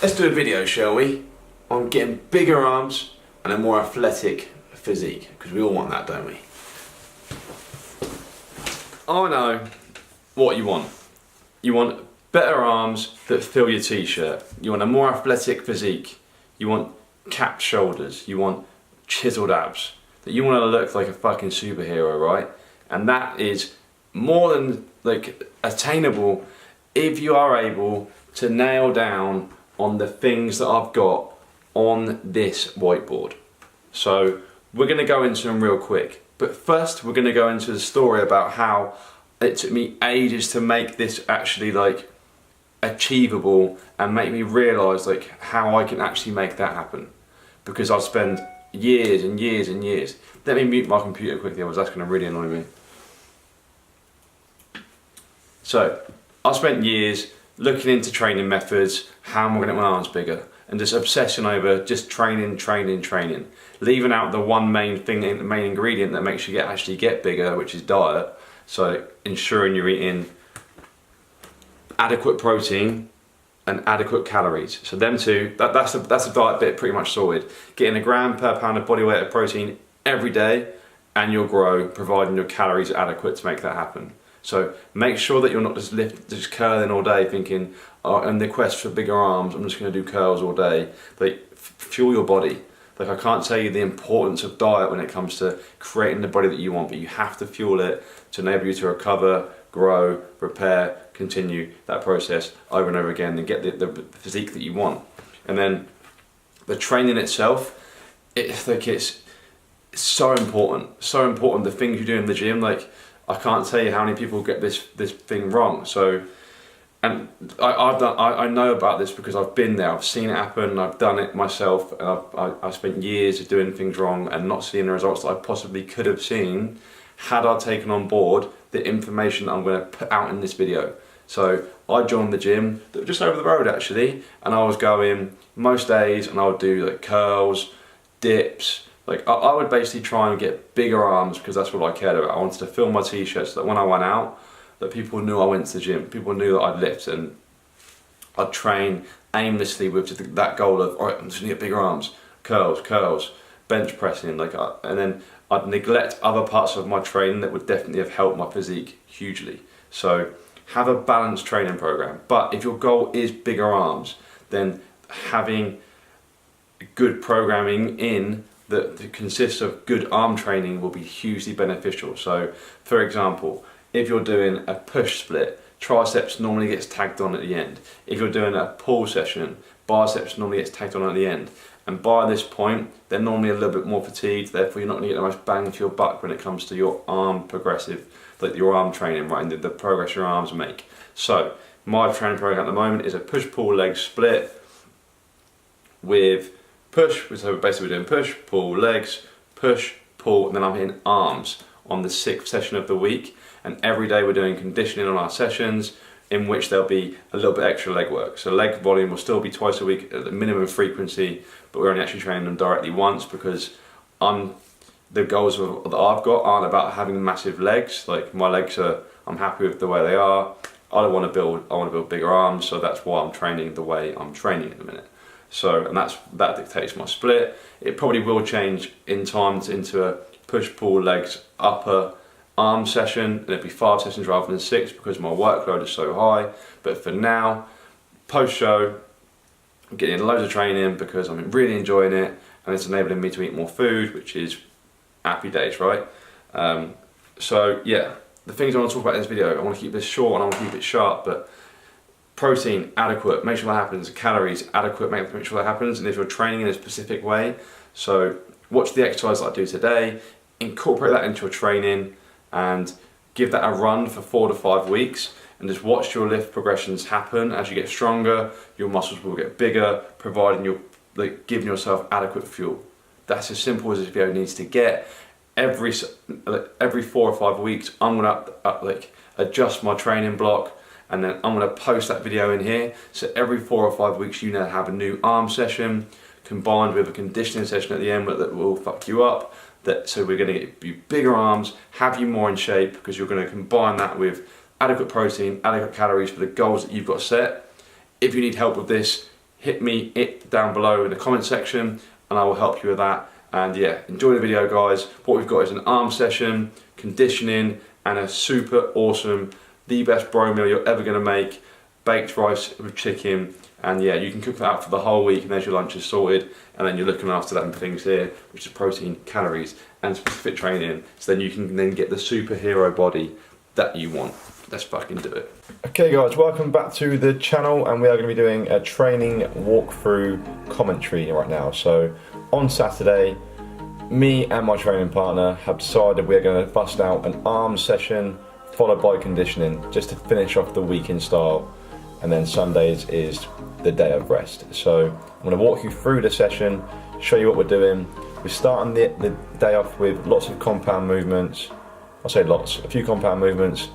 Let's do a video, shall we? On getting bigger arms and a more athletic physique, because we all want that, don't we? I know what you want. You want better arms that fill your t-shirt. You want a more athletic physique. You want capped shoulders. You want chiseled abs. That you want to look like a fucking superhero, right? And that is more than attainable if you are able to nail down on the things that I've got on this whiteboard. So we're going to go into them real quick, but first we're going to go into the story about how it took me ages to make this actually achievable and make me realise how I can actually make that happen, because I've spent years and years and years. Let me mute my computer quickly, otherwise that's going to really annoy me. So I spent years looking into training methods, how am I going to get my arms bigger, and just obsessing over just training, leaving out the one main thing, the main ingredient that makes you actually get bigger, which is diet. So ensuring you're eating adequate protein and adequate calories. So them two, that's the diet bit pretty much sorted. Getting a gram per pound of body weight of protein every day and you'll grow, providing your calories are adequate to make that happen. So make sure that you're not just curling all day thinking, oh, in the quest for bigger arms, I'm just going to do curls all day. Fuel your body. I can't tell you the importance of diet when it comes to creating the body that you want, but you have to fuel it to enable you to recover, grow, repair, continue that process over and over again and get the physique that you want. And then the training itself, it's so important. So important, the things you do in the gym. I can't tell you how many people get this thing wrong. So, and I know about this because I've been there, I've seen it happen, I've done it myself, and I've spent years of doing things wrong and not seeing the results that I possibly could have seen had I taken on board the information that I'm going to put out in this video. So I joined the gym just over the road actually, and I was going most days and I would do curls, dips. I would basically try and get bigger arms because that's what I cared about. I wanted to fill my t-shirts so that when I went out, that people knew I went to the gym. People knew that I'd lift, and I'd train aimlessly with just that goal of, all right, I'm just gonna get bigger arms, curls, bench pressing, and then I'd neglect other parts of my training that would definitely have helped my physique hugely. So have a balanced training program. But if your goal is bigger arms, then having good programming that consists of good arm training will be hugely beneficial. So for example, if you're doing a push split, triceps normally gets tagged on at the end. If you're doing a pull session, biceps normally gets tagged on at the end. And by this point, they're normally a little bit more fatigued, therefore you're not going to get the most bang for your buck when it comes to your arm progressive, your arm training, right, and the progress your arms make. So my training program at the moment is a push-pull leg split with push, so basically we're doing push, pull, legs, push, pull, and then I'm hitting arms on the 6th session of the week. And every day we're doing conditioning on our sessions, in which there'll be a little bit extra leg work. So leg volume will still be twice a week at the minimum frequency, but we're only actually training them directly once because the goals that I've got aren't about having massive legs. My legs I'm happy with the way they are. I want to build bigger arms, so that's why I'm training the way I'm training at the minute. So, and that dictates my split. It probably will change in time into a push-pull legs upper arm session, and it'll be 5 sessions rather than 6 because my workload is so high. But for now, post-show, I'm getting loads of training because I'm really enjoying it, and it's enabling me to eat more food, which is happy days, right? So yeah, the things I want to talk about in this video, I want to keep this short and I want to keep it sharp, but protein, adequate, make sure that happens. Calories, adequate, make sure that happens. And if you're training in a specific way, so watch the exercise that I do today, incorporate that into your training, and give that a run for 4 to 5 weeks, and just watch your lift progressions happen. As you get stronger, your muscles will get bigger, providing you're giving yourself adequate fuel. That's as simple as this video needs to get. Every 4 or 5 weeks, I'm gonna adjust my training block, and then I'm gonna post that video in here. So every 4 or 5 weeks, you now have a new arm session combined with a conditioning session at the end that will fuck you up. So we're going to get you bigger arms, have you more in shape, because you're going to combine that with adequate protein, adequate calories for the goals that you've got set. If you need help with this, hit me down below in the comment section and I will help you with that. And yeah, enjoy the video guys. What we've got is an arm session, conditioning, and a super awesome, the best bro meal you're ever gonna make, baked rice with chicken. And yeah, you can cook that out for the whole week and there's your lunch is sorted, and then you're looking after that and things here, which is protein, calories, and specific training, so then you can then get the superhero body that you want. Let's fucking do it. Okay guys, welcome back to the channel, and we are going to be doing a training walkthrough commentary right now. So on Saturday, me and my training partner have decided we're going to bust out an arm session followed by conditioning, just to finish off the week in style, and then Sundays is the day of rest. So I'm going to walk you through the session, show you what we're doing. We're starting the day off with lots of compound movements. I'll say lots, a few compound movements,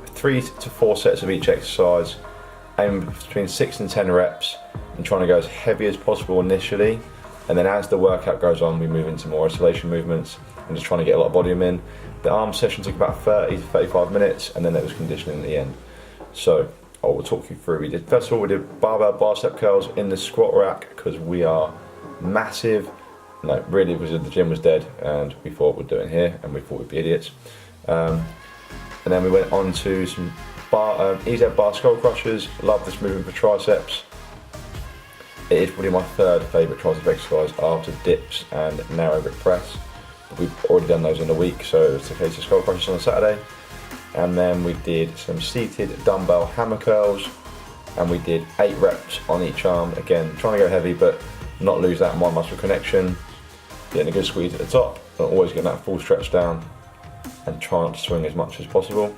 3 to 4 sets of each exercise, aiming between 6 and 10 reps, and trying to go as heavy as possible initially. And then as the workout goes on, we move into more isolation movements and just trying to get a lot of volume in. The arm session took about 30 to 35 minutes, and then there was conditioning at the end. So I will talk you through. First of all, we did barbell bicep curls in the squat rack because we are massive. No, really, because the gym was dead and we thought we'd do it here, and we thought we'd be idiots. And then we went on to some EZ bar skull crushers. Love this movement for triceps. It is probably my third favourite tricep exercise after dips and narrow grip press. We've already done those in a week, so it's a case of skull crushers on a Saturday. And then we did some seated dumbbell hammer curls, and we did 8 reps on each arm. Again, trying to go heavy but not lose that mind muscle connection. Getting a good squeeze at the top, and always getting that full stretch down, and try not to swing as much as possible.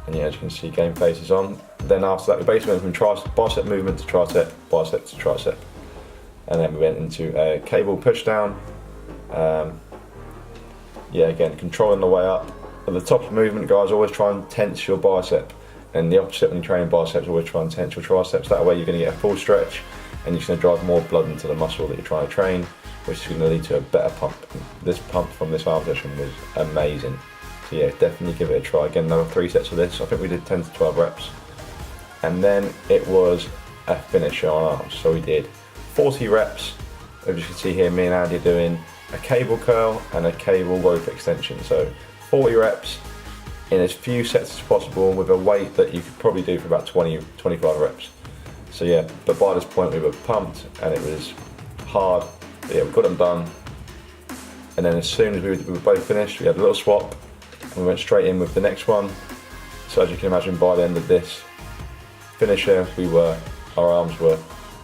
And yeah, as you can see, game face is on. Then after that, we basically went from bicep movement to tricep, bicep to tricep. And then we went into a cable push down. Yeah, again, controlling the way up. At the top of the movement, guys, always try and tense your bicep. And the opposite when you're training biceps, always try and tense your triceps. That way you're going to get a full stretch, and you're going to drive more blood into the muscle that you're trying to train, which is going to lead to a better pump. This pump from this arm session was amazing. So yeah, definitely give it a try. Again, another 3 sets of this. I think we did 10 to 12 reps. And then it was a finisher on arms. So we did 40 reps. As you can see here, me and Andy are doing a cable curl and a cable rope extension. So 40 reps in as few sets as possible with a weight that you could probably do for about 20, 25 reps. So yeah, but by this point we were pumped and it was hard. But yeah, we got them done. And then as soon as we were both finished, we had a little swap and we went straight in with the next one. So as you can imagine, by the end of this finisher, our arms were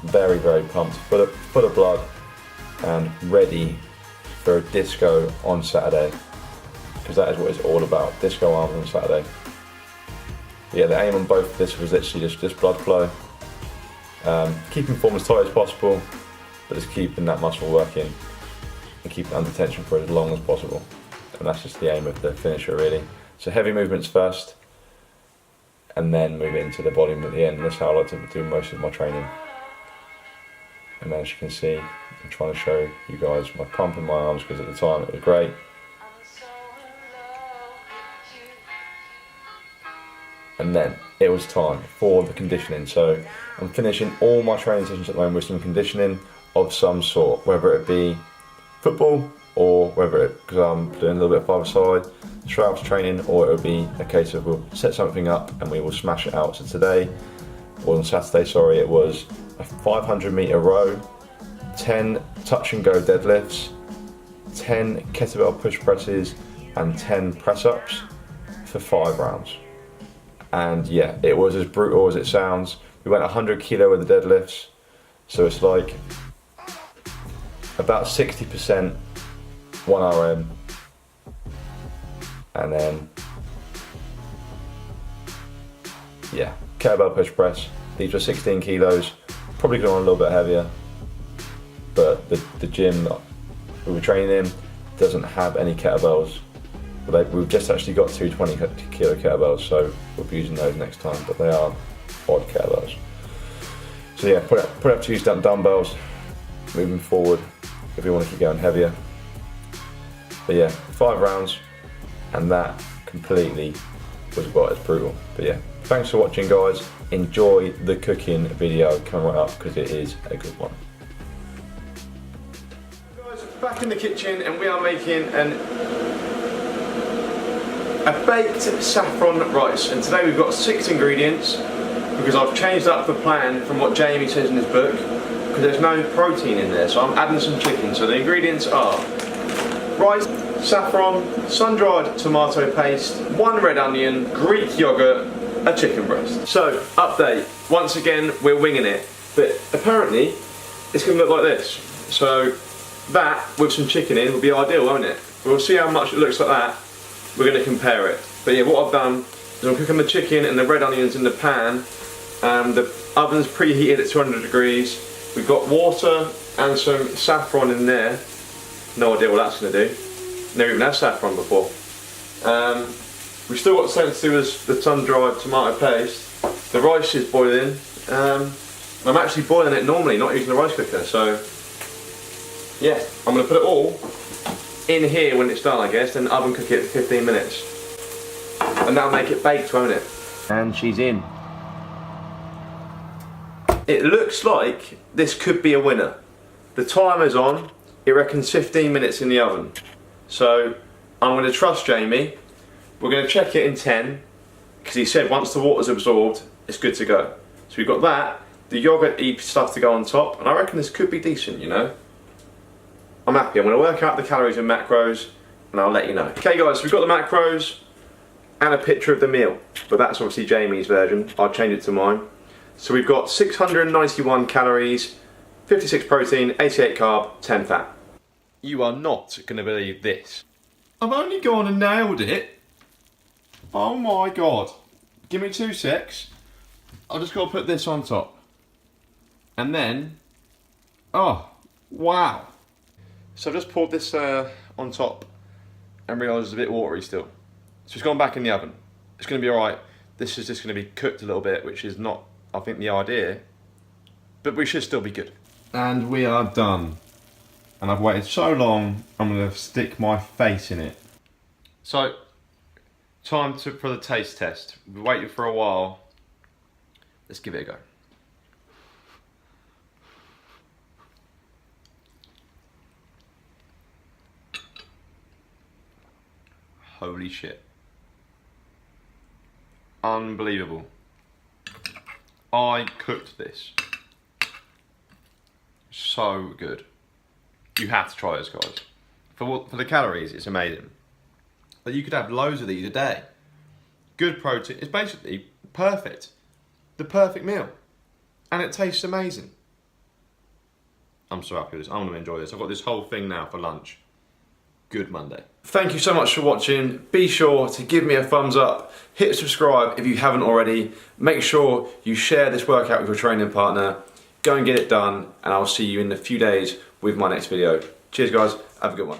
very, very pumped, full of blood, and ready for a disco on Saturday, because that is what it's all about, disco arms on Saturday. But yeah, the aim on both of this was literally just blood flow, keeping form as tight as possible, but just keeping that muscle working and keeping it under tension for as long as possible. And that's just the aim of the finisher, really. So heavy movements first, and then move into the volume at the end. That's how I like to do most of my training. And as you can see, I'm trying to show you guys my pump in my arms, because at the time it was great. And then it was time for the conditioning. So I'm finishing all my training sessions at the moment with some conditioning of some sort, whether it be football, or whether it, because I'm doing a little bit of five-a-side, straight training, or it'll be a case of we'll set something up and we will smash it out. So today, or on Saturday, sorry, it was a 500-meter row, 10 touch and go deadlifts, 10 kettlebell push presses, and 10 press ups for 5 rounds. And yeah, it was as brutal as it sounds. We went 100 kilo with the deadlifts, so it's like about 60% 1 RM, and then yeah, kettlebell push press. These were 16 kilos, probably going on a little bit heavier, but the gym that we were training in doesn't have any kettlebells. We've just actually got 2 20 kilo kettlebells, so we'll be using those next time, but they are odd kettlebells. So yeah, put up 2 dumbbells moving forward if you want to keep going heavier. But yeah, 5 rounds, and that completely was, well, it's brutal. But yeah, Thanks for watching, guys. Enjoy the cooking video coming right up because it is a good one. Guys, back in the kitchen and we are making a baked saffron rice, and today we've got 6 ingredients because I've changed up the plan from what Jamie says in his book because there's no protein in there, so I'm adding some chicken. So the ingredients are rice, saffron, sun-dried tomato paste, 1 red onion, Greek yogurt, a chicken breast. So, update, once again we're winging it, but apparently it's going to look like this. So that with some chicken in would be ideal, won't it? We'll see how much it looks like that. We're going to compare it. But yeah, what I've done is I'm cooking the chicken and the red onions in the pan. The oven's preheated at 200 degrees. We've got water and some saffron in there. No idea what that's going to do. Never even had saffron before. We've still got something to do with the sun-dried tomato paste. The rice is boiling. I'm actually boiling it normally, not using the rice cooker. So yeah, I'm going to put it all in here when it's done, I guess, then oven cook it for 15 minutes. And that'll make it baked, won't it? And she's in. It looks like this could be a winner. The timer's on, it reckons 15 minutes in the oven. So I'm going to trust Jamie. We're going to check it in 10, because he said once the water's absorbed, it's good to go. So we've got that, the yogurt-y stuff to go on top, and I reckon this could be decent, you know? I'm happy. I'm going to work out the calories and macros and I'll let you know. Okay guys, so we've got the macros and a picture of the meal, but that's obviously Jamie's version. I'll change it to mine. So we've got 691 calories, 56 protein, 88 carb, 10 fat. You are not going to believe this. I've only gone and nailed it. Oh my god. Give me 2 secs. I've just got to put this on top. And then, oh, wow. So I've just poured this on top and realised it's a bit watery still. So it's gone back in the oven. It's going to be alright. This is just going to be cooked a little bit, which is not, I think, the idea. But we should still be good. And we are done. And I've waited so long, I'm going to stick my face in it. So, time for the taste test. We've waited for a while. Let's give it a go. Holy shit. Unbelievable. I cooked this. So good. You have to try this, guys. For the calories, it's amazing. But you could have loads of these a day. Good protein. It's basically perfect. The perfect meal. And it tastes amazing. I'm so happy with this. I'm going to enjoy this. I've got this whole thing now for lunch. Good Monday. Thank you so much for watching. Be sure to give me a thumbs up, hit subscribe if you haven't already. Make sure you share this workout with your training partner. Go and get it done, and I'll see you in a few days with my next video. Cheers guys, have a good one.